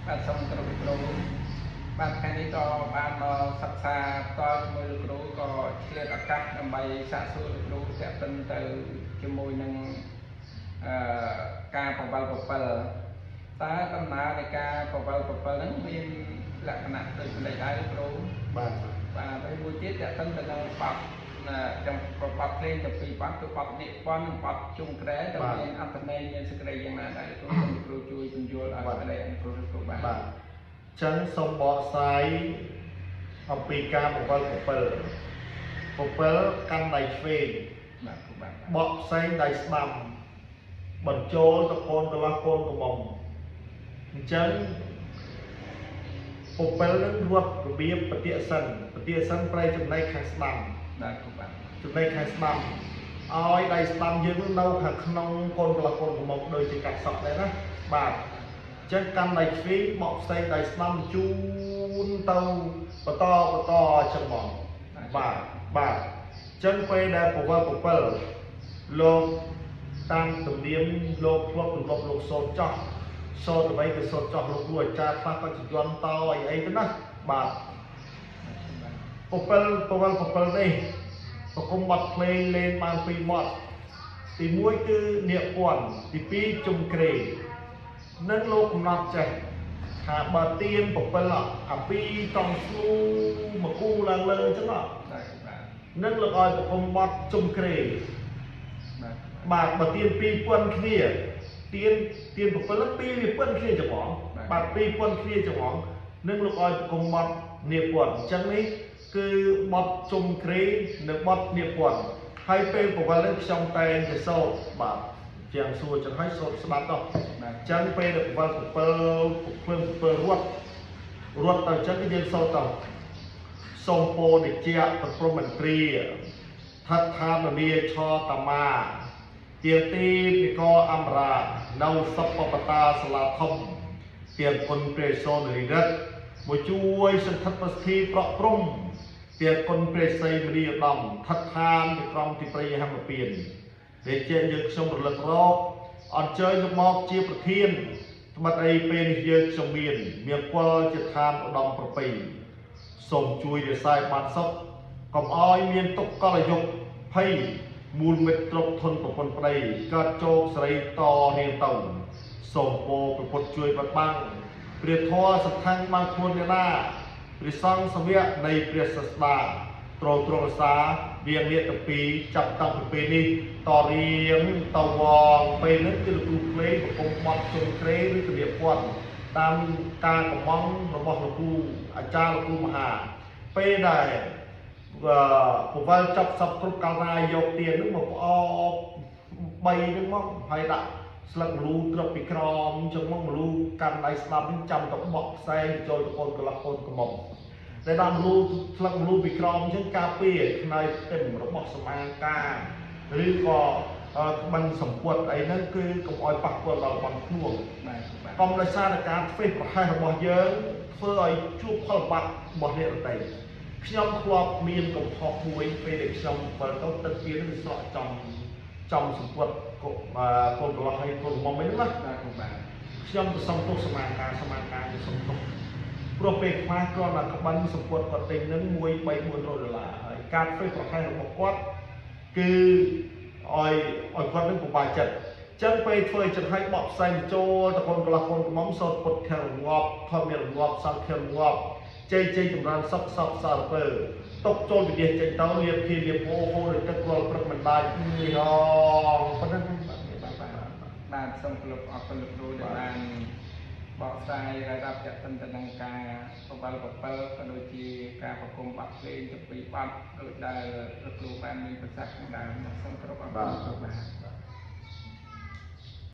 បាទសូមគោរពគ្រូបាទថ្ងៃនេះក៏បានមកសិក្សាតជាមួយលោកគ្រូក៏ឆ្លៀតឱកាសដើម្បីសាកសួរលោកគ្រូទាក់ទិនទៅជាមួយនឹងការបង្វិល7តើដំណើរនៃការបង្វិល7ហ្នឹងមានលក្ខណៈដូចនេះដែរលោកគ្រូបាទហើយមួយទៀតទាក់ទិនទៅនឹងបទចំបទភ្លេងទាំងពីរបទគឺបទនិពន្ធនិងបទជុំក្រែទៅមានអត្ថន័យមានសេចក្តីយ៉ាងណាដែរលោកគ្រូជួយពន្យល់ឲ្យស្ដីអង្គគ្រូបាទចឹងសូមបកស្រាយអំពីការបង្វិល7កាន់ដៃឆ្វេងបកផ្សេងដៃស្ដាំបញ្ចូលទៅកូនកន្លះកូនកំមុំអញ្ចឹង7នឹងរត់របៀបបតិសិនប្រែចំណែកខាងស្ដាំបាទគ្រូបាទចំណែកខាងស្ដាំឲ្យដៃស្ដាំយើងនៅខាងក្នុងកូនកន្លះកូនកំមុំដូចជាកាត់សក់ដែរណាបាទចឹងកាន់ដៃឆ្វេងបកផ្សេងដៃស្ដាំជូនទៅបន្តចឹងមកបាទចឹងពេលដែលបង្វិល7លោកតាមទំនៀមលោកធ្លាប់ទម្លាប់លោកសូត្រចោះសូត្រអ្វីក៏សូត្រចោះលោកគ្រូអាចារ្យខ្លះក៏ជយន្តតអីទៅណាបាទ7នេះប្រគំបទភ្លេងលេងបាន2បទទី1គឺនាគពន្ធទី2ជុំក្រេនឹងលោកកំណត់ចេះថាបើទៀន7អា2តង់ស្នូមកគូឡើងលើអញ្ចឹងនឹងលោកឲ្យប្រគំបទជុំក្រេបាទបើទៀន2ពន្ធគ្នាទៀន7 2វាពន្ធគ្នាច្បងបាទ2ពន្ធគ្នាច្បងនឹងលោកឲ្យប្រគំបទនាគពន្ធអញ្ចឹងនេះគឺបទជុំក្រេនិងបទនាគពន្ធហើយពេលបង្វិលនេះខ្ញុំតែងទៅសូត្របាទជាងសួរចឹងហើយសូត្រស្ដាប់ទៅចឹងពេលបង្វិល7រត់ទៅចឹងយើងសូត្រទៅសូមពោធិជ្ជៈព្រមមន្ត្រីថដ្ឋាននីឆតមាទៀងទីពិកអមរានៅសពបតាសាលាធំទៀងគុណព្រះសូនរិរិទ្ធមកជួយសន្ធិប្រសិទ្ធប្រក់ព្រំទៀងគុណព្រះសីមនីឧត្តមថដ្ឋានទីក្រុងទីព្រៃហមពៀនដែលជាយើងខ្ញុំរលឹករកអញ្ជើញមកជាប្រធានត្បិតអីពេលនេះយើងខ្ញុំមានពលជាឋានឧត្តមប្រពៃសូមជួយរក្សាឲ្យបានសុខកុំឲ្យមានទុក្ខកលយុគភ័យមូលមិត្តទ្រព្យធនប្រពន្ធប្តីកើតជោគស្រីតនាងទៅសូមពោព្រះពុទ្ធជួយបបាំងព្រះធម៌សង្ឃឹងបានខ្លួនអ្នកណាព្រះសង្ឃសវៈនៃព្រះសាសនាត្រង់រសាវាមានទាំងពីរចាប់តាំងពីពេលនេះតរៀងតវងពេលនេះគឺលោកគ្រូភ្លេងប្រគំបទជុំក្រេឬគលាពន្ធតាមការកំងរបស់លោកគ្រូអាចារ្យលោកគ្រូមហាពេលដែលបង្វិលចាប់សពគ្រប់កាលណាយកទៀននឹងមកផ្អប3នឹងមកហើយដាក់ស្លឹកម្លូត្រឹបពីក្រមចឹងមកម្លូកាន់ដៃស្ដាប់នឹងចាំទៅបក់ផ្សែងចូលទៅកូនកន្លះកូនកំមុំតែដាក់ម្លូស្លឹកម្លូពីក្រមចឹងការពារផ្នែកផ្ទឹមរបស់សមាការឬក៏ក្បិនសម្ពុតអីហ្នឹងគឺកុំឲ្យប៉ះពាល់ដល់បន់ខ្លួនកុំដោយសារតែការធ្វេសប្រហែសរបស់យើងធ្វើឲ្យជួបផលបាក់របស់អ្នកដទៃខ្ញុំធ្លាប់មានកំហុសមួយពេលដែលខ្ញុំបើទៅទឹកទៀននឹងស្រក់ចំសម្ពុតកូនកន្លះឲ្យកូនមុំអីហ្នឹងណាខ្ញុំទៅសុំទោសសមាការទៅសុំទោសព្រោះពេលខ្លះគាត់ថាក្បិនសម្ពុតគាត់ទិញនឹង$1-300-400ហើយការធ្វើប្រហែសរបស់គាត់គឺឲ្យគាត់នឹងពិបាកចិត្តចឹងពេលធ្វើចិត្តឲ្យបកផ្សែងចូលតកូនកន្លះកូនកំមុំសូត្រពុទ្ធធារងាប់ធម្មរងាប់សង្ឃធារងាប់ជ័យចម្រើនសុខសពសារពើຕົកចូលវិនិច្ឆ័យចេញទៅលៀបភីលៀបពោហូរទឹករាល់ព្រឹកមិនដាច់នេះហងប៉ុណ្ណឹងបាទសូមគោរពអរគុណលោកគ្រូដែលបានបកស្រាយរ៉ាប់ចាក់ទៅនឹងការបង្វិល7ក៏ដូចជាការប្រគំបទភ្លេងទាំងពីរបទដូចដែលលោកគ្រូបានមានប្រសាសន៍ខាងដើមសូមគោរពអរគុណលោកគ្រូបាទ